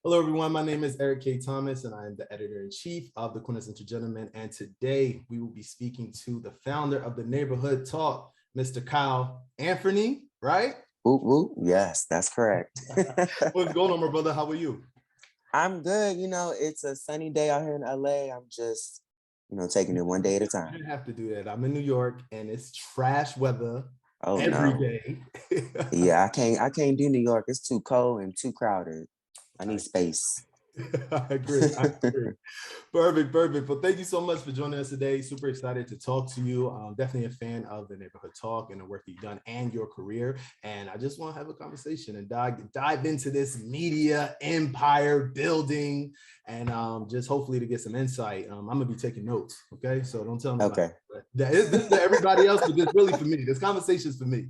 Hello, everyone. My name is Eric K. Thomas, and I am the editor-in-chief of the Quintessential Gentleman. And today we will be speaking to the founder of the Neighborhood Talk, Mr. Kyle Anfernee, right? Whoop, whoop. Yes, that's correct. What's going on, my brother? How are you? I'm good. It's a sunny day out here in LA. I'm just, taking it one day at a You time. didn't have to do that. I'm in New York, and it's trash weather Oh every no. day. Yeah, I can't do New York. It's too cold and too crowded. I I need space. I agree. I agree. Perfect, perfect. Well, thank you so much for joining us today. Super excited to talk to you. I'm definitely a fan of the Neighborhood Talk and the work you've done and your career. And I just want to have a conversation and dive into this media empire building and just hopefully to get some insight. I'm going to be taking notes. Okay. So don't tell nobody. Okay. This is for everybody else, but it's really for me. This conversation is for me.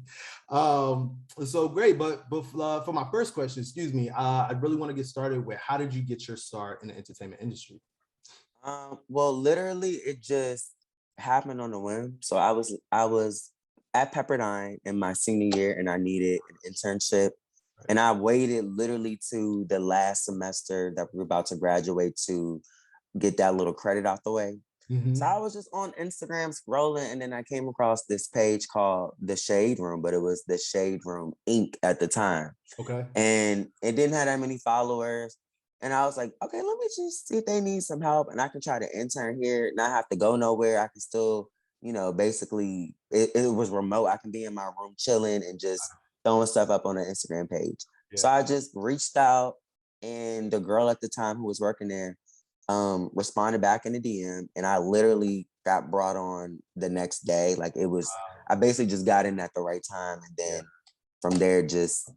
So great. But for my first question, excuse me, I really want to get started with how did you get your start in the entertainment industry? Well, literally, it just happened on a whim. So I was at Pepperdine in my senior year, and I needed an internship. And I waited literally to the last semester that we were about to graduate to get that little credit out the way. So Mm-hmm. I was just on Instagram scrolling, and then I came across this page called The Shade Room, but it was The Shade Room Inc. at the time. Okay. And it didn't have that many followers. And I was like, okay, let me just see if they need some help. And I can try to intern here, not have to go nowhere. I can still, basically, it was remote. I can be in my room chilling and just throwing stuff up on the Instagram page. Yeah. So I just reached out, and the girl at the time who was working there responded back in the DM, and I literally got brought on the next day. Like I basically just got in at the right time, and Yeah. then from there just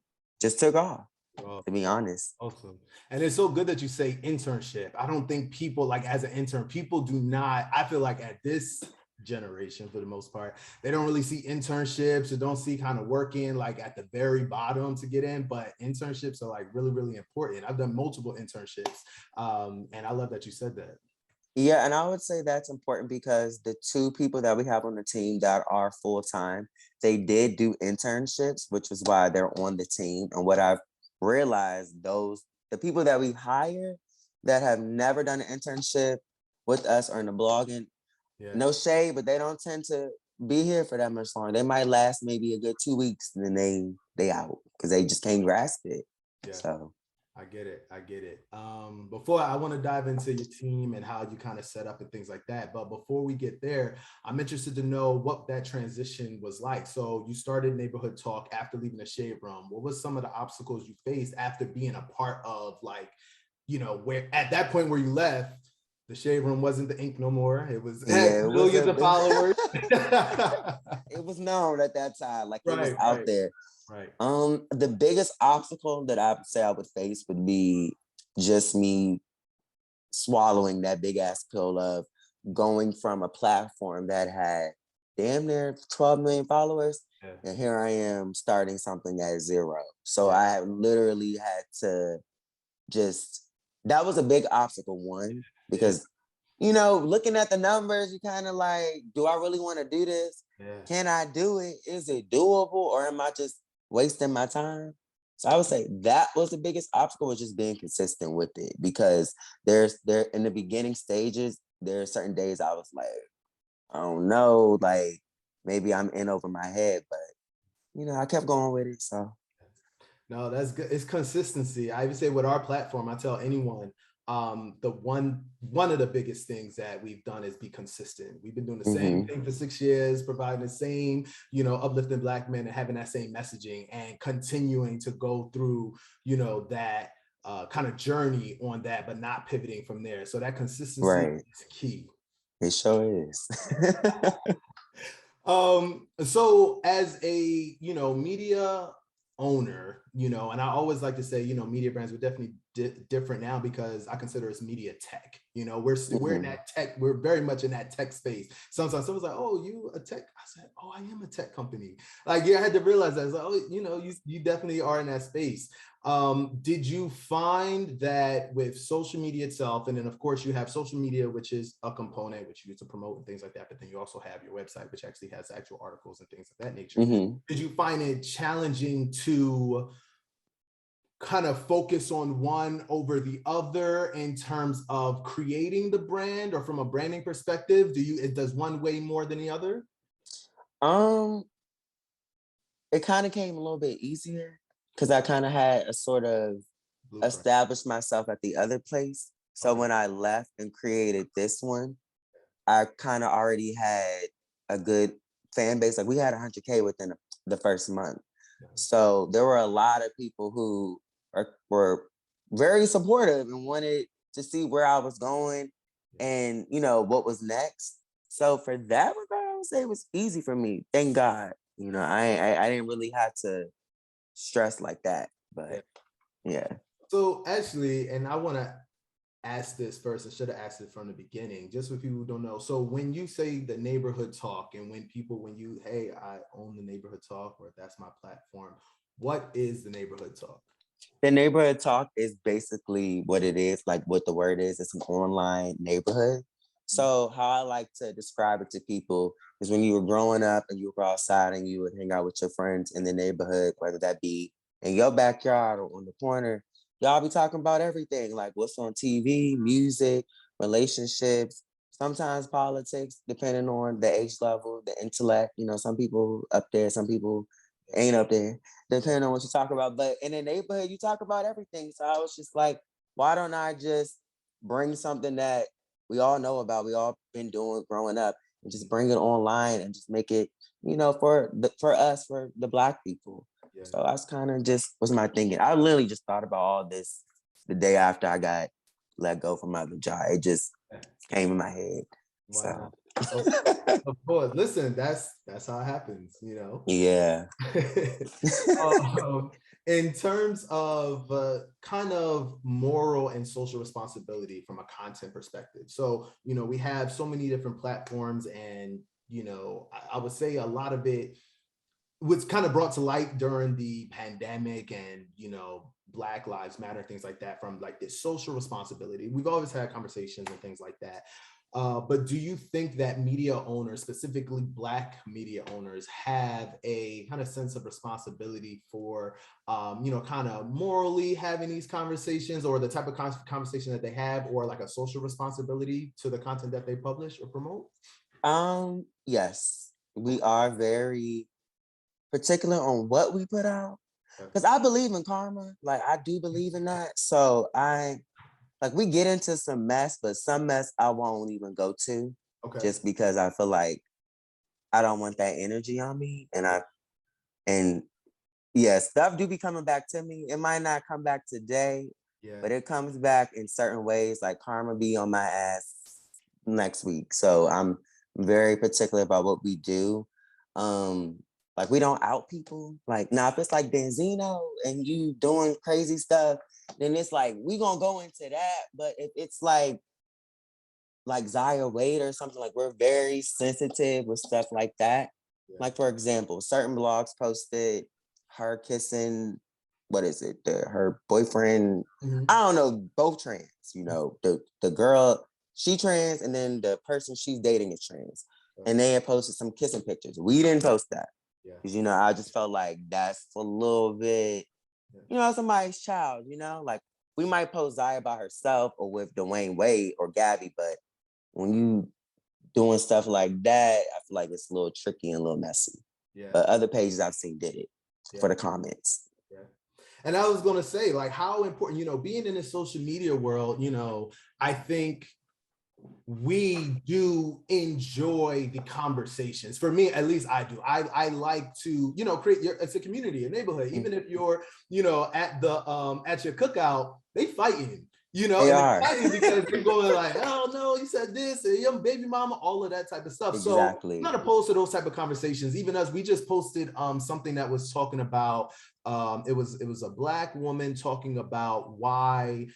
took off, Well, to be honest. awesome. And it's so good that you say internship. I don't think people like as an intern, people do not, I feel like at this generation for the most part, they don't really see internships or don't see kind of working like at the very bottom to get in, but internships are like really, really important. I've done multiple internships. And I love that you said that. Yeah, and I would say that's important because the two people that we have on the team that are full time, they did do internships, which is why they're on the team. And what I've realized, the people that we hire that have never done an internship with us or in the blogging, Yeah. no shade, but they don't tend to be here for that much longer. They might last maybe a good 2 weeks, and then they out because they just can't grasp it. Yeah. So I get it. I get it. Before I want to dive into your team and how you kind of set up and things like that. But before we get there, I'm interested to know what that transition was like. So you started Neighborhood Talk after leaving the Shade Room. What was some of the obstacles you faced after being a part of like, where at that point where you left, the Shade Room wasn't the ink no more. It was had yeah, it was millions of followers. it was known at that time, like it was Right, out right, there. right. The biggest obstacle that I would say I would face would be just me swallowing that big ass pill of going from a platform that had damn near 12 million followers, Yeah, and here I am starting something at zero. So yeah, I literally had to just, that was a big obstacle, one, yeah, because looking at the numbers, you kind of like, do I really want to do this? yeah. Can I do it? Is it doable? Or am I just wasting my time? So I would say that was the biggest obstacle, was just being consistent with it, because there in the beginning stages, there are certain days I was like, I don't know, like maybe I'm in over my head, but I kept going with it. So No, that's good. It's consistency. I even say with our platform, I tell anyone, the one of the biggest things that we've done is be consistent. We've been doing the same mm-hmm. thing for 6 years, providing the same, uplifting Black men and having that same messaging and continuing to go through, that kind of journey on that, but not pivoting from there. So that consistency Right. is key. It sure is. So as a, media owner, and I always like to say, media brands are definitely different now because I consider us media tech. We're in mm-hmm. that tech, we're very much in that tech space. Sometimes someone's like, oh, you a tech? I said, oh, I am a tech company. Like, yeah, I had to realize that. I was like, oh, you definitely are in that space. Did you find that with social media itself, and then of course you have social media, which is a component which you use to promote and things like that, but then you also have your website, which actually has actual articles and things of that nature. Mm-hmm. Did you find it challenging to kind of focus on one over the other in terms of creating the brand, or from a branding perspective? Does one weigh more than the other? Um, it kind of came a little bit easier because I kind of had a sort of Blueprint. established myself at the other place. So Okay. when I left and created this one, I kind of already had a good fan base. Like we had 100K within the first month. So there were a lot of people who were very supportive and wanted to see where I was going and, you know, what was next. So for that regard, I would say it was easy for me. Thank God. You know, I didn't really have to stress like that. Yeah. But yeah. So actually, and I want to ask this first. I should have asked it from the beginning, just for people who don't know. So when you say the neighborhood talk, and when you, hey, I own the neighborhood talk, or that's my platform, what is the neighborhood talk? The neighborhood talk is basically what it is, like what the word is. It's an online neighborhood. So how I like to describe it to people is when you were growing up and you were outside and you would hang out with your friends in the neighborhood, whether that be in your backyard or on the corner, y'all be talking about everything, like what's on TV, music, relationships, sometimes politics, depending on the age level, the intellect. You know, some people up there, some people ain't up there, depending on what you talk about. But in the neighborhood, you talk about everything. So I was just like, why don't I just bring something that we all know about, we all been doing growing up, and just bring it online and just make it, you know, for us, for the Black people. Yeah. So that's kind of just was my thinking. I literally just thought about all this the day after I got let go from my other job. It just came in my head. Wow. So Of course. Listen, that's how it happens, you know. yeah. um, in terms of kind of moral and social responsibility from a content perspective. So, you know, we have so many different platforms, and, you know, I would say a lot of it was kind of brought to light during the pandemic, and, you know, Black Lives Matter, things like that, from like this social responsibility. We've always had conversations and things like that. But do you think that media owners, specifically Black media owners, have a kind of sense of responsibility for, you know, kind of morally having these conversations, or the type of conversation that they have, or like a social responsibility to the content that they publish or promote? Yes, we are very particular on what we put out. Because I believe in karma. Like I do believe in that. So we get into some mess, but some mess I won't even go to. Okay. Just because I feel like I don't want that energy on me. And yeah, stuff do be coming back to me. It might not come back today, but it comes back in certain ways. Like karma be on my ass next week. So I'm very particular about what we do. Like we don't out people. Like now, if it's like Benzino and you doing crazy stuff, then it's like we gonna go into that. But if it's like Zaya Wade or something, like we're very sensitive with stuff like that. Yeah. Like for example, certain blogs posted her kissing, what is it? Her boyfriend. Mm-hmm. I don't know, both trans. You know, the girl, she trans, and then the person she's dating is trans. And they had posted some kissing pictures. We didn't post that. Because, you know, I just felt like that's a little bit, you know, somebody's child, you know? Like, we might post Zaya by herself or with Dwayne Wade or Gabby, but when you doing stuff like that, I feel like it's a little tricky and a little messy. Yeah. But other pages I've seen did it for the comments. Yeah. And I was going to say, like, how important, you know, being in the social media world, you know, I think we do enjoy the conversations. For me, at least I do. I like to, you know, it's a community, a neighborhood. Even if you're, you know, at your cookout, they fighting, you know, and they're fighting because they're going like, oh no, you said this, and young baby mama, all of that type of stuff. Exactly. So I'm not opposed to those type of conversations. Even us, we just posted something that was talking about, it was a Black woman talking about why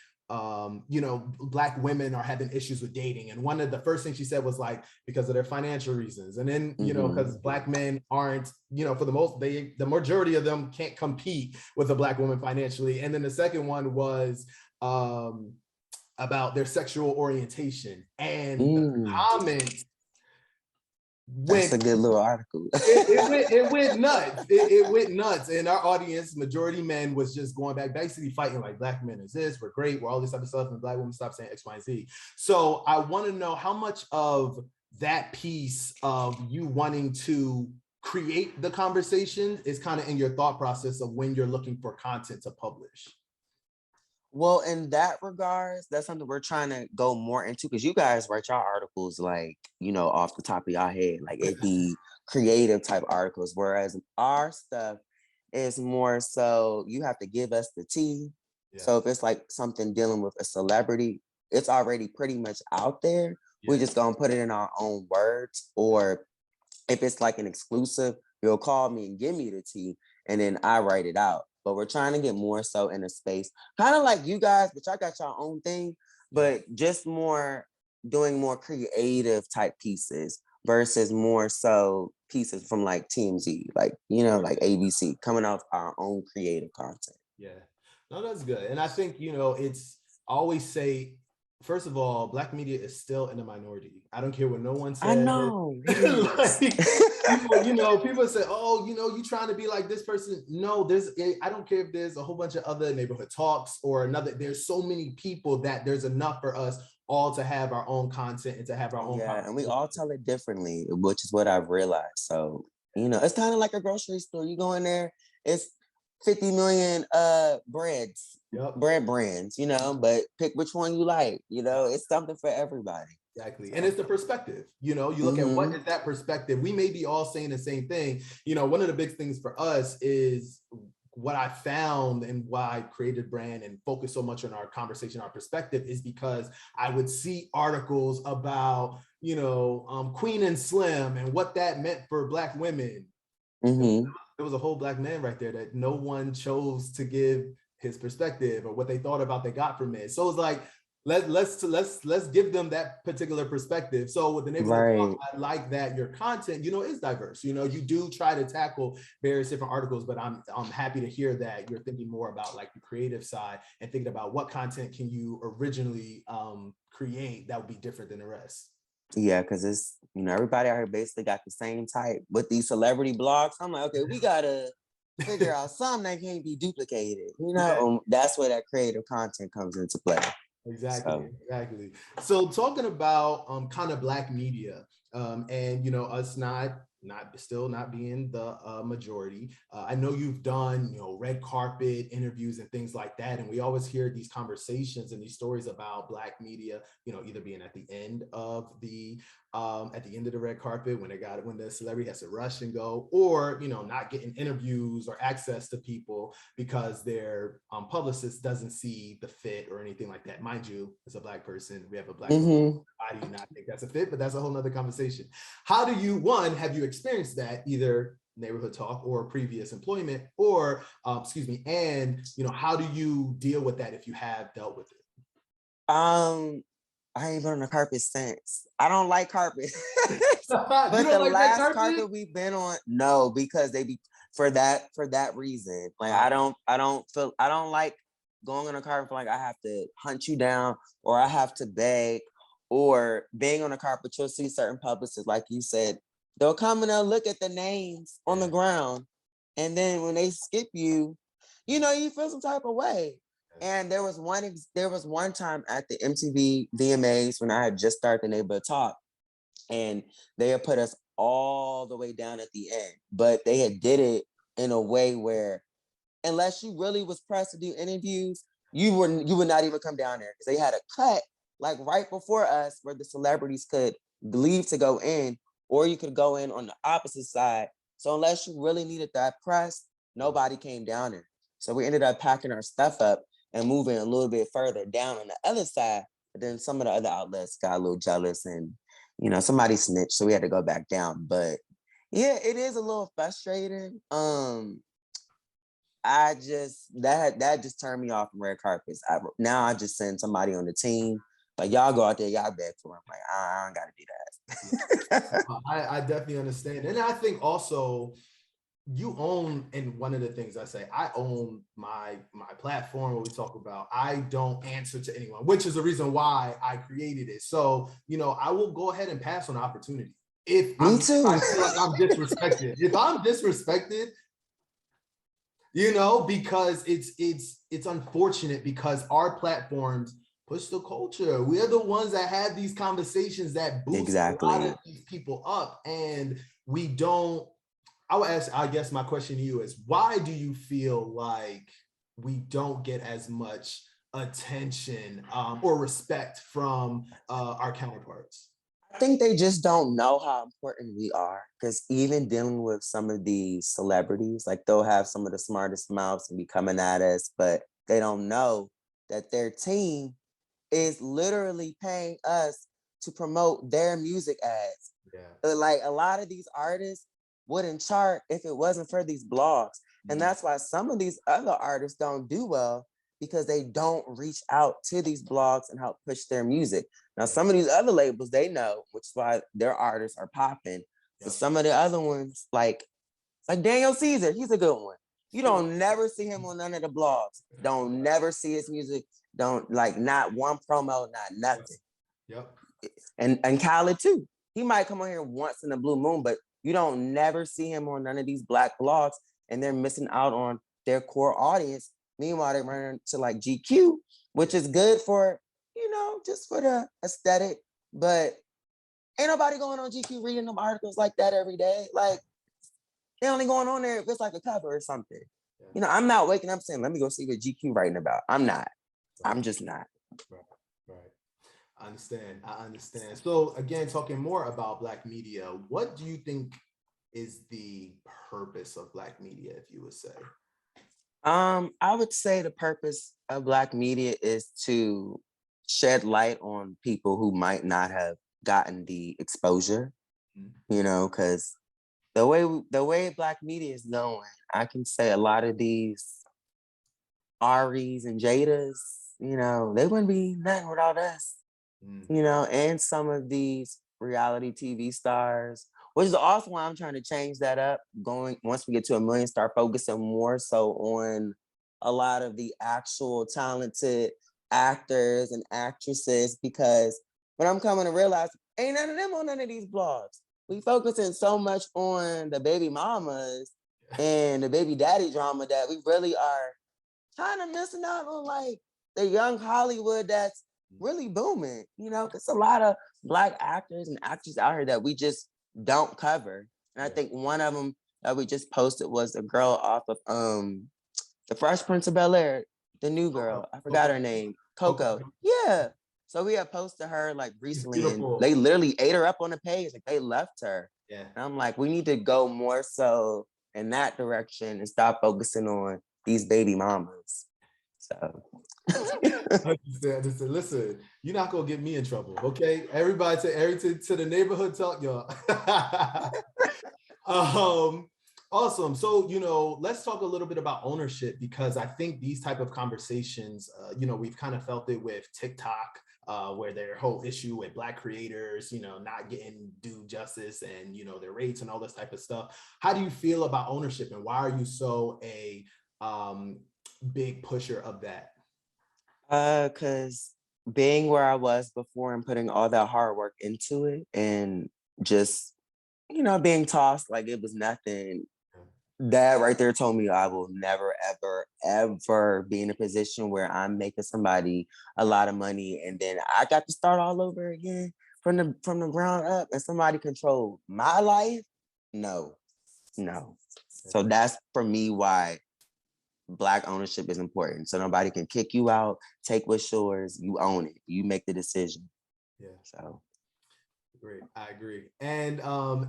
you know, Black women are having issues with dating. And one of the first things she said was like, because of their financial reasons. And then, you know, because Black men aren't, you know, for the majority of them can't compete with a Black woman financially. And then the second one was about their sexual orientation. And the comments That's a went good little article. it went nuts. It went nuts. And our audience, majority men, was just going back, basically fighting like black men is this, we're great, we're all this type of stuff, and black women stop saying X, Y, and Z. So I want to know how much of that piece of you wanting to create the conversation is kind of in your thought process of when you're looking for content to publish. Well, in that regards, that's something we're trying to go more into because you guys write your articles like, off the top of your head, like it be creative type articles, whereas our stuff is more so you have to give us the tea. Yeah. So if it's like something dealing with a celebrity, it's already pretty much out there. Yeah. We're just gonna put it in our own words, or if it's like an exclusive, you'll call me and give me the tea, and then I write it out. But we're trying to get more so in a space, kind of like you guys, but y'all got your own thing, but just doing more creative type pieces versus more so pieces from like TMZ, like, like ABC, coming off our own creative content. Yeah, no, that's good. And I think, it's always say, first of all, Black media is still in a minority. I don't care what no one says. I know. People say, oh, you trying to be like this person. No, I don't care if there's a whole bunch of other neighborhood talks or another. There's so many people that there's enough for us all to have our own content and to have our own. Yeah, and we all tell it differently, which is what I've realized. So, it's kind of like a grocery store. You go in there, it's 50 million bread brands, but pick which one you like. It's something for everybody. Exactly. And it's the perspective. You look at what is that perspective. We may be all saying the same thing. One of the big things for us is what I found and why I created brand and focus so much on our conversation, our perspective, is because I would see articles about, Queen and Slim and what that meant for Black women. Mm-hmm. There was a whole Black man right there that no one chose to give his perspective or what they thought about they got from it. So it's like, let's give them that particular perspective. So with the neighborhood talk, I like that your content, is diverse. You do try to tackle various different articles, but I'm happy to hear that you're thinking more about like the creative side and thinking about what content can you originally create that would be different than the rest. Yeah, because it's, everybody out here basically got the same type. With these celebrity blogs, I'm like, okay, we gotta figure out something that can't be duplicated. That's where that creative content comes into play. Exactly. So talking about kind of Black media, and us not being the majority. I know you've done red carpet interviews and things like that, and we always hear these conversations and these stories about Black media, either being at the end of the red carpet when the celebrity has to rush and go, or not getting interviews or access to people because their publicist doesn't see the fit or anything like that. Mind you, as a Black person, we have a Black woman. I do not think that's a fit, but that's a whole nother conversation. How do you, have you experienced that either neighborhood talk or previous employment, or and how do you deal with that if you have dealt with it? I ain't been on a carpet since. I don't like carpet. But the like last carpet we've been on, no, because they be for that reason. Like I don't like going on a carpet like I have to hunt you down or I have to beg, or being on a carpet, you'll see certain publicists, like you said, they'll come and they'll look at the names on the ground. And then when they skip you, you feel some type of way. And there was one time at the MTV VMAs when I had just started the neighborhood talk, and they had put us all the way down at the end, but they had did it in a way where unless you really was pressed to do interviews, you would not even come down there, because they had a cut like right before us where the celebrities could leave to go in, or you could go in on the opposite side. So unless you really needed that press, nobody came down there. So we ended up packing our stuff up and moving a little bit further down on the other side. But then some of the other outlets got a little jealous and, somebody snitched. So we had to go back down. But yeah, it is a little frustrating. That just turned me off from red carpets. Now I just send somebody on the team. Like, y'all go out there, y'all beg for him. Like, I don't got to do that. I definitely understand. And I think also, you own, and one of the things I say, I own my platform, what we talk about. I don't answer to anyone, which is the reason why I created it. So, I will go ahead and pass on the opportunity. Me too. I feel like I'm disrespected. If I'm disrespected, because it's unfortunate because our platforms push the culture. We're the ones that have these conversations that boost a lot Exactly. of these people up, and we don't. I would ask. I guess my question to you is, why do you feel like we don't get as much attention or respect from our counterparts? I think they just don't know how important we are. Because even dealing with some of these celebrities, like they'll have some of the smartest mouths and be coming at us, but they don't know that their team is literally paying us to promote their music ads. Yeah. Like a lot of these artists wouldn't chart if it wasn't for these blogs. And that's why some of these other artists don't do well because they don't reach out to these blogs and help push their music. Now, some of these other labels, they know, which is why their artists are popping. But some of the other ones, like Daniel Caesar, he's a good one. You don't never see him on none of the blogs. Don't never see his music. Don't not one promo, not nothing. Yep. And Khaled too. He might come on here once in a blue moon, but you don't never see him on none of these black blogs, and they're missing out on their core audience. Meanwhile, they run to like GQ, which is good for, just for the aesthetic, but ain't nobody going on GQ reading them articles like that every day. Like, they only going on there if it's like a cover or something. I'm not waking up saying, let me go see what GQ writing about. I'm not. Right. I'm just not. Right. I understand. So again, talking more about Black media, what do you think is the purpose of Black media, if you would say? I would say the purpose of Black media is to shed light on people who might not have gotten the exposure, because the way Black media is going, I can say a lot of these Aries and Jadas, they wouldn't be nothing without us, and some of these reality TV stars, which is also why I'm trying to change that up. Once we get to 1 million, start focusing more so on a lot of the actual talented actors and actresses, because what I'm coming to realize, ain't none of them on none of these blogs. We focusing so much on the baby mamas and the baby daddy drama that we really are kind of missing out on like the young Hollywood that's really booming, because a lot of Black actors and actresses out here that we just don't cover. And I think one of them that we just posted was the girl off of The Fresh Prince of Bel-Air, the new girl. I forgot her name. Coco. Yeah. So we had posted her like recently, and they literally ate her up on the page. Like they left her. Yeah. And I'm like, we need to go more so in that direction and stop focusing on these baby mamas. So Understand. Listen, you're not gonna get me in trouble, okay? Everybody to the neighborhood talk, y'all. Awesome. So, let's talk a little bit about ownership, because I think these type of conversations, we've kind of felt it with TikTok, where their whole issue with Black creators, not getting due justice and, their rates and all this type of stuff. How do you feel about ownership, and why are you so a big pusher of that? Because being where I was before and putting all that hard work into it and just, being tossed like it was nothing, that right there told me I will never, ever, ever be in a position where I'm making somebody a lot of money and then I got to start all over again from the ground up and somebody control my life. No. So that's for me why Black ownership is important. So nobody can kick you out, take what's yours, you own it. You make the decision. Yeah. So great. I agree. And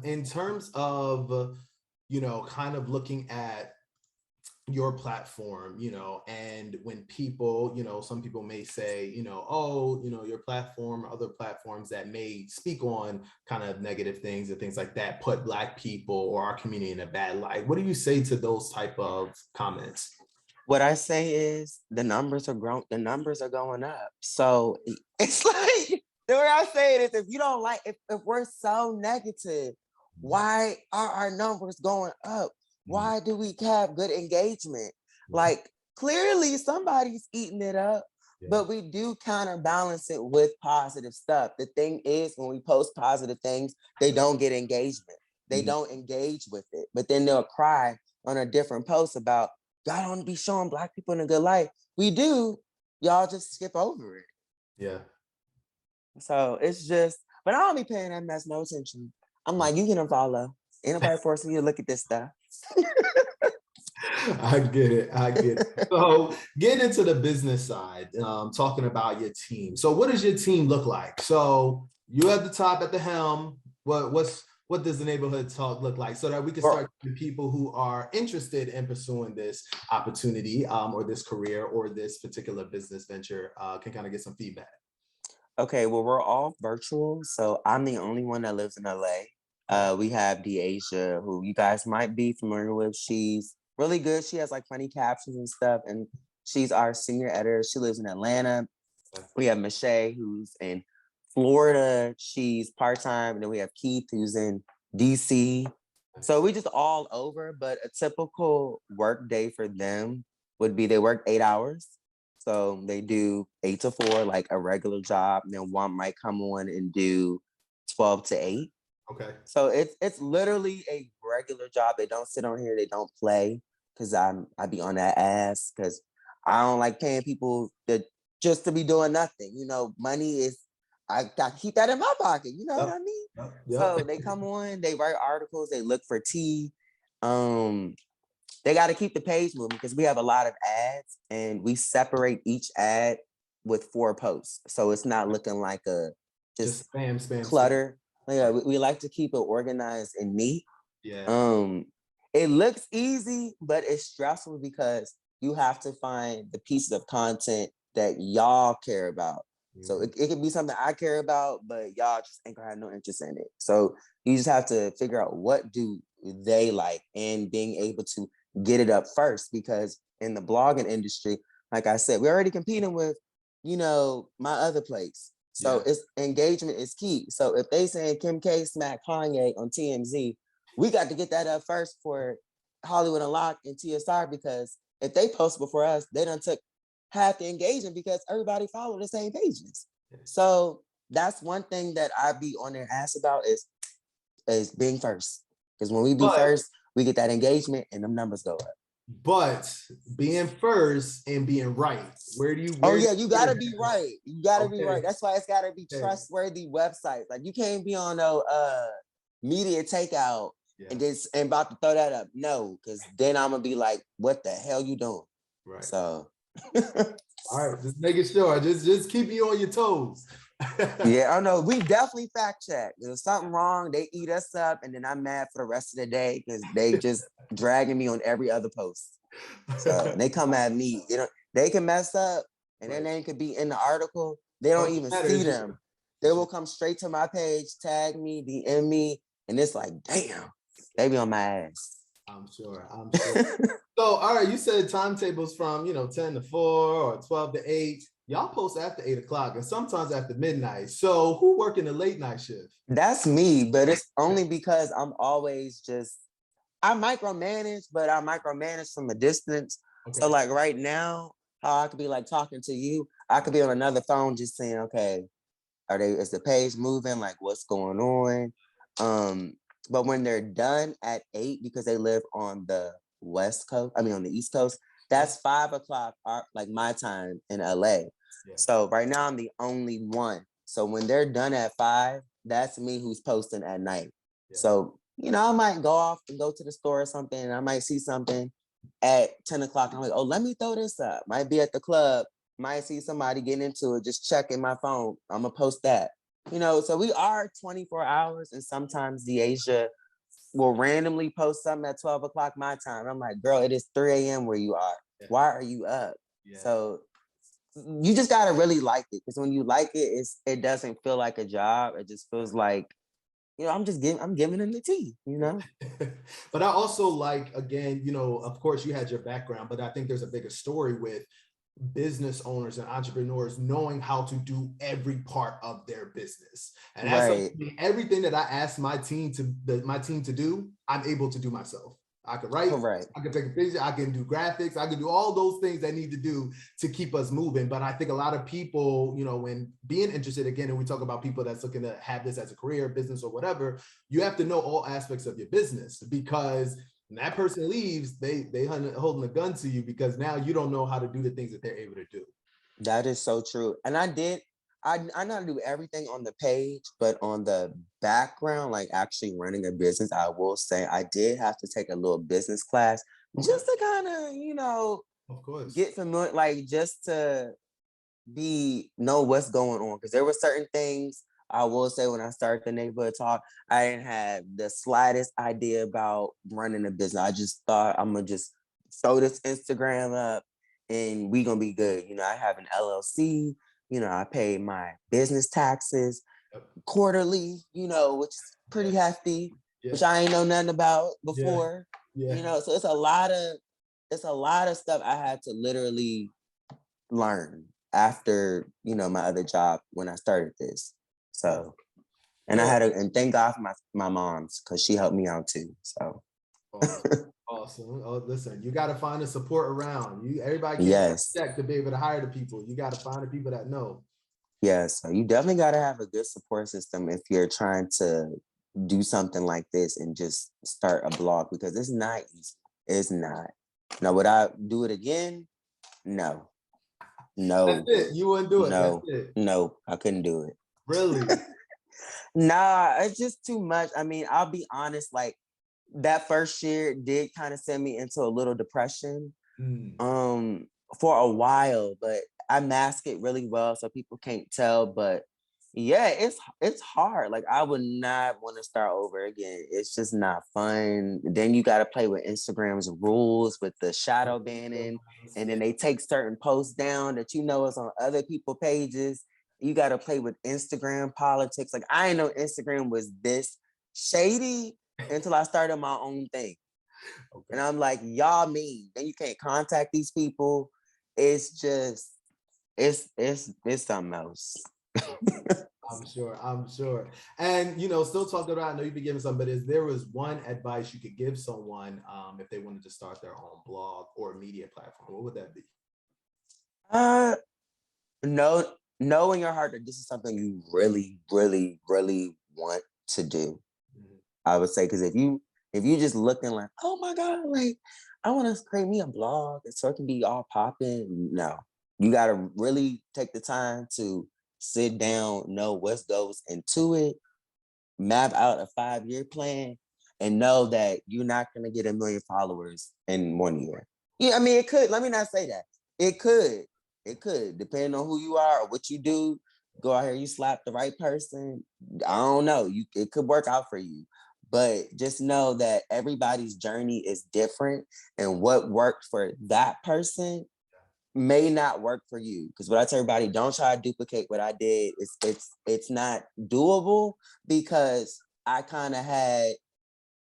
in terms of, kind of looking at your platform, and when people, some people may say, oh, your platform, other platforms that may speak on kind of negative things and things like that, put Black people or our community in a bad light. What do you say to those type of comments? what I say is the numbers are going up. So it's like the way I say it is, if you don't like, if we're so negative, why are our numbers going up? Why do we have good engagement? Like clearly somebody's eating it up. Yeah. but we do counterbalance it with positive stuff. The thing is, when we post positive things, they don't get engagement. They don't engage with it, but then they'll cry on a different post about, y'all don't be showing Black people in a good light. We do, y'all just skip over it. Yeah. So it's just, but I don't be paying that much no attention. I'm like, you can unfollow. Ain't nobody forcing you to look at this stuff. I get it. I get it. So getting into the business side, talking about your team. So what does your team look like? So you at the top at the helm. What does the neighborhood talk look like so that we can start getting people who are interested in pursuing this opportunity or this career or this particular business venture can kind of get some feedback? Okay, well, we're all virtual. So I'm the only one that lives in LA. We have Deasia, who you guys might be familiar with. She's really good. She has like funny captions and stuff. And she's our senior editor. She lives in Atlanta. We have Michelle, who's in Florida. She's part-time. And then we have Keith, who's in DC. So we just all over. But a typical work day for them would be they work 8 hours. So they do 8 to 4, like a regular job. And then one might come on and do 12 to 8. Okay. So it's literally a regular job. They don't sit on here. They don't play because I be on that ass because I don't like paying people just to be doing nothing. You know, money is, I got to keep that in my pocket. You know what I mean? Yep. So they come on, they write articles, they look for tea. They got to keep the page moving because we have a lot of ads and we separate each ad with 4 posts. So it's not looking like a just spam clutter. Yeah, we like to keep it organized and neat. Yeah. It looks easy, but it's stressful because you have to find the pieces of content that y'all care about. So it could be something I care about, but y'all just ain't gonna have no interest in it. So you just have to figure out what do they like and being able to get it up first, because in the blogging industry, like I said, we're already competing with, my other place. So it's engagement is key. So if they saying Kim K smack Kanye on TMZ, we got to get that up first for Hollywood Unlocked and TSR, because if they post before us, they done took half the engagement because everybody follow the same pages. So that's one thing that I be on their ass about is being first. Because when we be first, we get that engagement and them numbers go up. But being first and being right, you gotta be right. You gotta be right. That's why it's gotta be trustworthy websites. Like you can't be on no media takeout and about to throw that up. No, because then I'm gonna be like, what the hell you doing? Right. So all right, just making sure. Just keep you on your toes. Yeah, I know. We definitely fact check. There's something wrong, they eat us up, and then I'm mad for the rest of the day because they just dragging me on every other post. So they come at me. They can mess up, and their name could be in the article. They don't even see them. They will come straight to my page, tag me, DM me, and it's like, damn, they be on my ass. I'm sure. So, all right, you said timetables from 10 to 4 or 12 to 8. Y'all post after 8 o'clock and sometimes after midnight. So who working the late night shift? That's me, but it's only because I'm always I micromanage, but I micromanage from a distance. Okay. So like right now, how I could be like talking to you, I could be on another phone just saying, okay, is the page moving? Like what's going on? But when they're done at 8, because they live on the on the East Coast, that's 5 o'clock, like my time in LA. Yeah. So right now I'm the only one. So when they're done at 5, that's me who's posting at night. Yeah. So, I might go off and go to the store or something, and I might see something at 10 o'clock. I'm like, oh, let me throw this up. Might be at the club, might see somebody getting into it, just checking my phone. I'm gonna post that. So we are 24 hours, and sometimes Deasia will randomly post something at 12 o'clock my time. I'm like, girl, it is 3 a.m. where you are. Yeah. Why are you up? Yeah. So you just gotta really like it, because when you like it, it doesn't feel like a job. It just feels like, I'm giving them the tea, But I also like, again, of course you had your background, but I think there's a bigger story with business owners and entrepreneurs knowing how to do every part of their business. And that's everything that I ask my team to do, I'm able to do myself. I can write, Correct. I can take a picture, I can do graphics, I can do all those things that need to do to keep us moving. But I think a lot of people, you know, when being interested again, and we talk about people that's looking to have this as a career, business, or whatever, you have to know all aspects of your business, because when that person leaves, they holding a gun to you, because now you don't know how to do the things that they're able to do. That is so true. And I know how to do everything on the page, but on the background, like actually running a business, I will say I did have to take a little business class just to kind of, Of course. get familiar, like just to know what's going on. Because there were certain things I will say when I started the neighborhood talk, I didn't have the slightest idea about running a business. I just thought I'm gonna just throw this Instagram up and we gonna be good. I have an LLC. I pay my business taxes quarterly. Which is pretty hefty, which I ain't know nothing about before. So it's a lot of stuff I had to literally learn after my other job when I started this. So, and and thank God for my mom's, because she helped me out too. So awesome. Oh, listen, you got to find the support around you. Everybody can't check to be able to hire the people. You got to find the people that know. Yeah, so you definitely got to have a good support system if you're trying to do something like this and just start a blog, because it's not easy. It's not. Now, would I do it again? No. That's it. You wouldn't do it. No. That's it. No, I couldn't do it. Really? Nah, it's just too much. I mean, I'll be honest, like that first year did kind of send me into a little depression for a while, but I mask it really well so people can't tell. But yeah, it's hard. Like I would not want to start over again. It's just not fun. Then you got to play with Instagram's rules with the shadow banning, and then they take certain posts down that is on other people's pages. You got to play with Instagram politics. Like I didn't know Instagram was this shady until I started my own thing. Okay. And I'm like, y'all mean. Then you can't contact these people. It's just, it's something else. I'm sure. And, still talking about, I know you've been giving some, but there was one advice you could give someone if they wanted to start their own blog or media platform, what would that be? Know in your heart that this is something you really, really, really want to do. Mm-hmm. I would say, because if you just looking like, oh my God, like I want to create me a blog so it can be all popping. No, you got to really take the time to sit down, know what goes into it, map out a 5-year plan, and know that you're not going to get 1 million followers in 1 year. Yeah, I mean, it could. Let me not say that. It could, depending on who you are or what you do. Go out here, you slap the right person. I don't know. It could work out for you. But just know that everybody's journey is different, and what worked for that person may not work for you. Because what I tell everybody, don't try to duplicate what I did. It's not doable, because I kind of had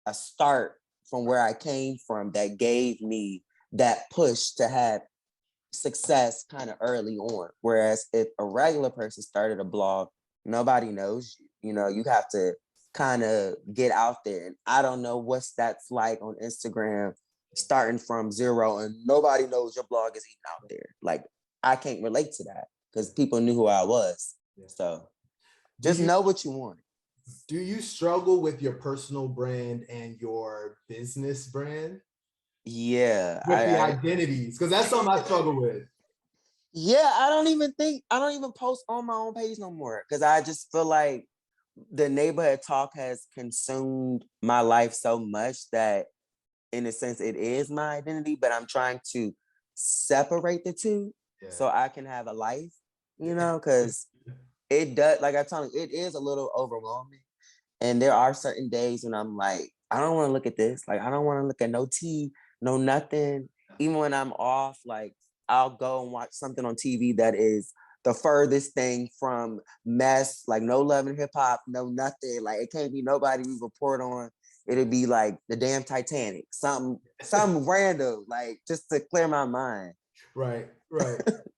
a start from where I came from that gave me that push to have success kind of early on. Whereas if a regular person started a blog, nobody knows you. You have to kind of get out there. And I don't know what that's like on Instagram, starting from zero and nobody knows your blog is even out there. Like I can't relate to that because people knew who I was. So just know what you want. Do you struggle with your personal brand and your business brand? Yeah. With the identities, because that's something I struggle with. Yeah, I don't even post on my own page no more, because I just feel like the neighborhood talk has consumed my life so much that in a sense it is my identity, but I'm trying to separate the two so I can have a life, because it does, like I told you, it is a little overwhelming. And there are certain days when I'm like, I don't want to look at this. Like, I don't want to look at no tea, no nothing. Even when I'm off, like I'll go and watch something on TV that is the furthest thing from mess, like no love and hip hop, no nothing. Like it can't be nobody we report on. It'll be like the damn Titanic, something random, like just to clear my mind. Right.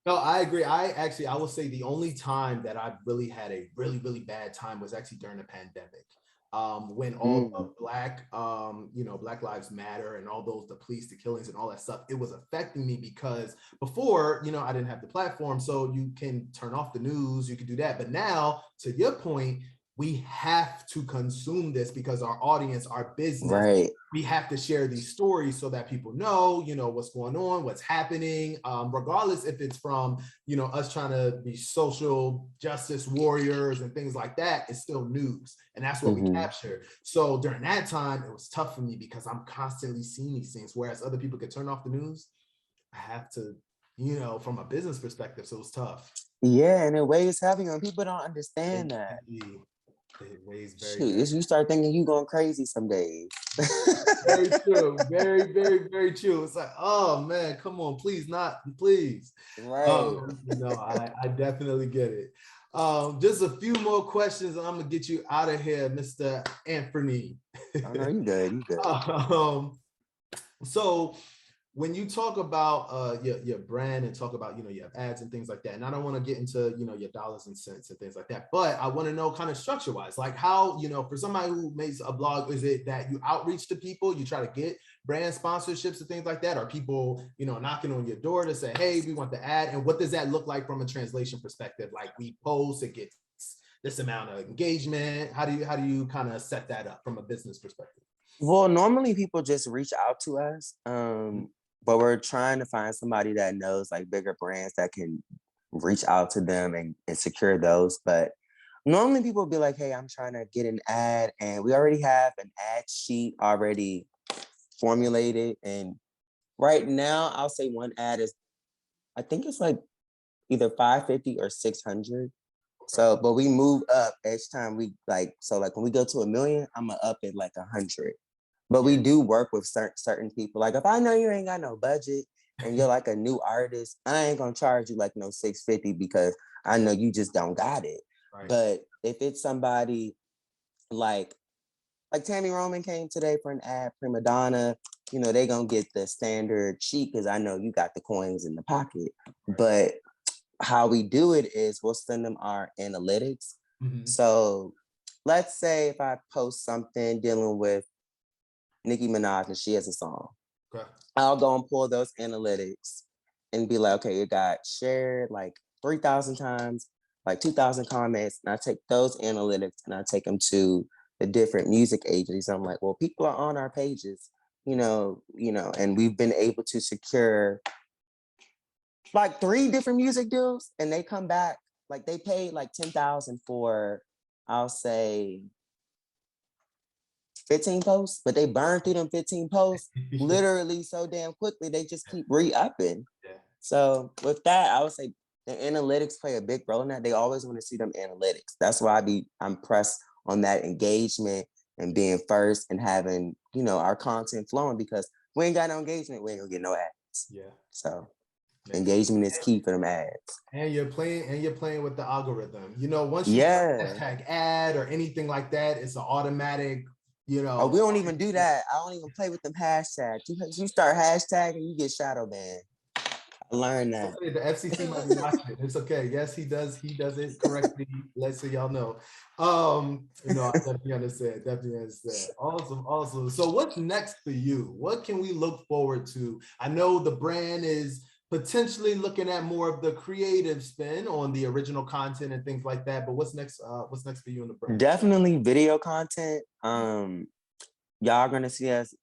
No, I agree. I will say the only time that I really had a really, really bad time was actually during the pandemic. when all the Black Lives Matter and all those, the police, the killings and all that stuff, it was affecting me because before, I didn't have the platform. So you can turn off the news, you can do that. But now, to your point, we have to consume this because our audience, our business, Right. we have to share these stories so that people know, what's going on, what's happening, regardless if it's from, us trying to be social justice warriors and things like that. It's still news, and that's what we capture. So during that time, it was tough for me because I'm constantly seeing these things, whereas other people could turn off the news. I have to, from a business perspective, so it's tough. Yeah, and it weighs heavy on people. Don't understand that. It weighs very, Shoot, very. you start thinking you going crazy some days. Very true. Very, very, very true. It's like, oh man, come on, please, not please. Right. I definitely get it. Just a few more questions, and I'm gonna get you out of here, Mr. Anfernee. Oh no, you good. You good. So when you talk about your brand and talk about you have ads and things like that, and I don't want to get into your dollars and cents and things like that, but I want to know kind of structure wise, like how for somebody who makes a blog, is it that you outreach to people, you try to get brand sponsorships and things like that? Are people knocking on your door to say, hey, we want the ad? And what does that look like from a translation perspective? Like, we post, it gets this amount of engagement. How do you kind of set that up from a business perspective? Well, normally people just reach out to us. But we're trying to find somebody that knows like bigger brands that can reach out to them and secure those. But normally people will be like, hey, I'm trying to get an ad, and we already have an ad sheet already formulated. And right now, I'll say one ad is, I think it's like either 550 or 600. So, but we move up each time we like when we go to 1 million, I'm gonna up it like 100. But we do work with certain people. Like if I know you ain't got no budget and you're like a new artist, I ain't gonna charge you like no 650 because I know you just don't got it. Right. But if it's somebody like Tammy Roman came today for an ad, Prima Donna, they gonna get the standard cheap because I know you got the coins in the pocket. Right. But how we do it is we'll send them our analytics. So let's say if I post something dealing with Nicki Minaj and she has a song. Okay. I'll go and pull those analytics and be like, okay, it got shared like 3,000 times, like 2,000 comments. And I take those analytics and I take them to the different music agencies. I'm like, well, people are on our pages, and we've been able to secure like 3 different music deals, and they come back, like they paid like 10,000 for, I'll say 15 posts, but they burn through them 15 posts literally so damn quickly. They just keep re-upping. Yeah. So with that, I would say the analytics play a big role in that. They always want to see them analytics. That's why I'm pressed on that engagement and being first and having, our content flowing, because we ain't got no engagement, we ain't gonna get no ads. Yeah. So engagement is key for them ads. And you're playing with the algorithm. Once you hashtag ad or anything like that, it's an automatic. Oh, we don't even do that. I don't even play with them hashtags. You start hashtagging, you get shadow banned. I learned that. Okay, the FCC might be watching. It's okay. Yes, he does. He does it correctly. Let's say y'all know. I definitely understand. Awesome. So what's next for you? What can we look forward to? I know the brand is potentially looking at more of the creative spin on the original content and things like that. But what's next? What's next for you in the brand? Definitely video content. Y'all gonna see us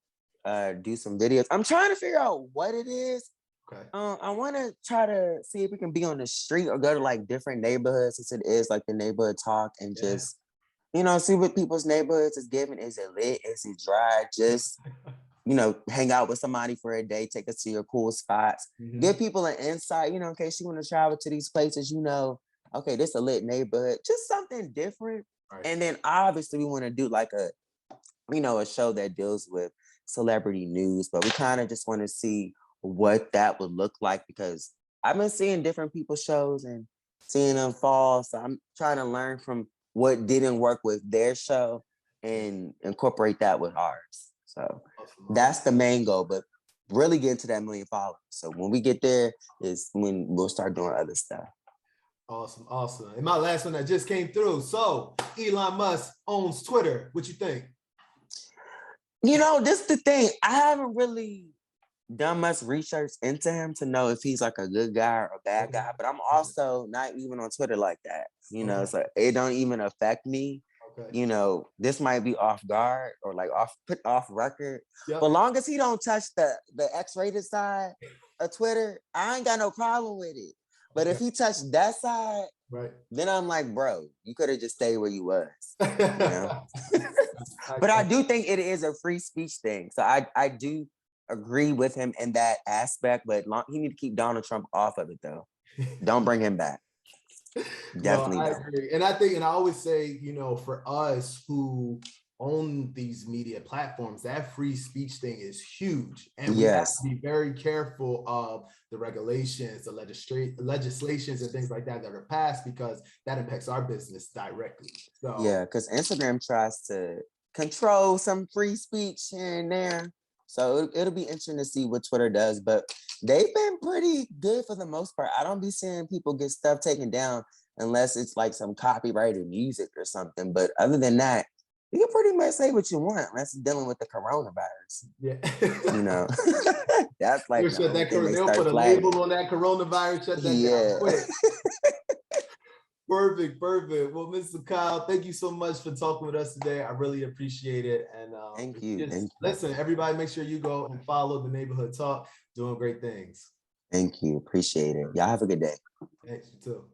do some videos. I'm trying to figure out what it is. Okay. I want to try to see if we can be on the street or go to like different neighborhoods, since it is like the neighborhood talk, and just see what people's neighborhoods is giving. Is it lit? Is it dry? Just hang out with somebody for a day, take us to your cool spots, give people an insight, in case you want to travel to these places, okay, this is a lit neighborhood, just something different. Right. And then obviously we want to do like a show that deals with celebrity news, but we kind of just want to see what that would look like, because I've been seeing different people's shows and seeing them fall. So I'm trying to learn from what didn't work with their show and incorporate that with ours. So that's the main goal, but really get to that 1 million followers. So when we get there is when we'll start doing other stuff. Awesome, awesome. And my last one that just came through. So Elon Musk owns Twitter. What you think? You know, this is the thing. I haven't really done much research into him to know if he's like a good guy or a bad guy, but I'm also not even on Twitter like that. You know, so it don't even affect me. Okay. You know, this might be off guard or like put off record. Yep. But long as he don't touch the X-rated side of Twitter, I ain't got no problem with it. But if he touched that side, right, then I'm like, bro, you could have just stayed where you was. You know? But I do think it is a free speech thing. So I do agree with him in that aspect, but he need to keep Donald Trump off of it though. Don't bring him back. Definitely I don't. agree. And I think, and I always say, you know, for us who own these media platforms, that free speech thing is huge. And we have to be very careful of the regulations, the legislations and things like that are passed, because that impacts our business directly. So yeah, because Instagram tries to control some free speech here and there. So it'll be interesting to see what Twitter does, but they've been pretty good for the most part. I don't be seeing people get stuff taken down unless it's like some copyrighted music or something. But other than that, you can pretty much say what you want unless it's dealing with the coronavirus. Yeah. You know, that's like the only thing they'll put a label on that coronavirus, shut that down quick. Perfect. Well, Mr. Kyle, thank you so much for talking with us today. I really appreciate it. And thank you. Listen, everybody, make sure you go and follow the Neighborhood Talk. Doing great things. Thank you. Appreciate it. Y'all have a good day. Thanks, you too.